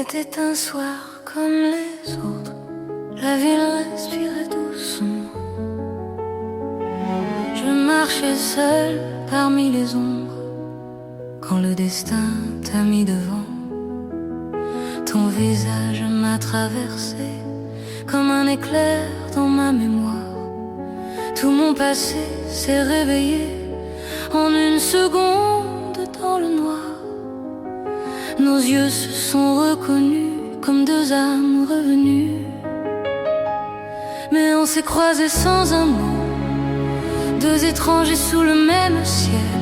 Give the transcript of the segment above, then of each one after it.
C'était un soir comme les autres, la ville respirait doucement. Je marchais seul parmi les ombres, quand le destin t'a mis devant. Ton visage m'a traversé comme un éclair dans ma mémoire. Tout mon passé s'est réveillé en une seconde dans le noir. Nos yeux se sont reconnus comme deux âmes revenues. Mais on s'est croisés sans un mot, deux étrangers sous le même ciel,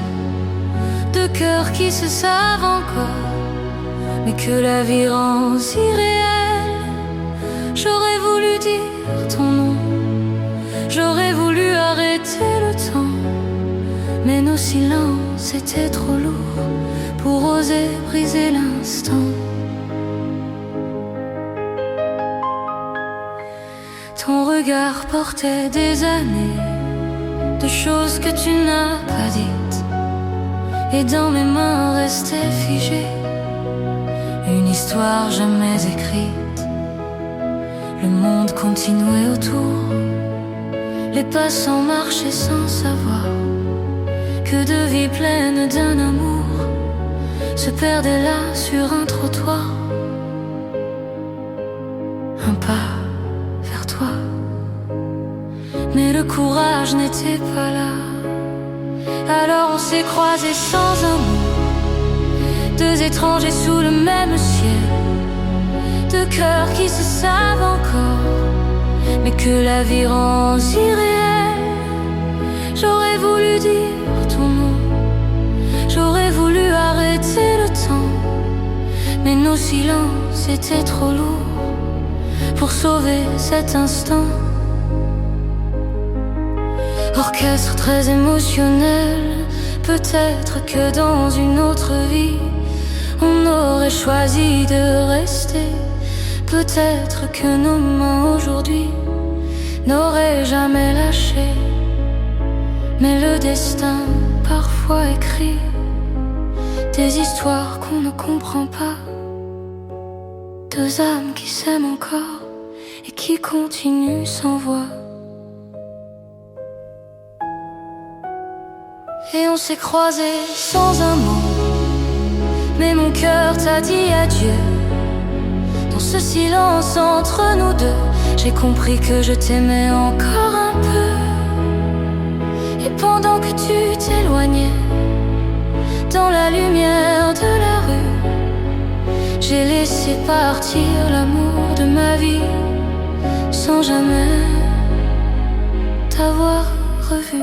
deux cœurs qui se savent encore, mais que la vie rend si réelle. J'aurais voulu dire ton nom, j'aurais voulu arrêter le temps, mais nos silences étaient trop lourds pour oser briser l'instant. Ton regard portait des années de choses que tu n'as pas dites, et dans mes mains restait figée une histoire jamais écrite. Le monde continuait autour, les passants marchaient sans savoir que deux vies pleines d'un amour se perdaient là sur un trottoir. Un pas vers toi, mais le courage n'était pas là. Alors on s'est croisés sans un mot, deux étrangers sous le même ciel, deux cœurs qui se savent encore, mais que la vie rend si réelle. J'aurais voulu dire ton nom, j'aurais voulu arrêter le temps, mais nos silences étaient trop lourds pour sauver cet instant. Orchestre très émotionnel, peut-être que dans une autre vie on aurait choisi de rester. Peut-être que nos mains aujourd'hui n'auraient jamais lâché, mais le destin parfois écrit des histoires qu'on ne comprend pas. Deux âmes qui s'aiment encore et qui continuent sans voix. Et on s'est croisés sans un mot, mais mon cœur t'a dit adieu. Dans ce silence entre nous deux, j'ai compris que je t'aimais encore un peu. Et pendant que tu t'éloignais dans la lumière de la rue, j'ai laissé partir l'amour de ma vie sans jamais t'avoir revu.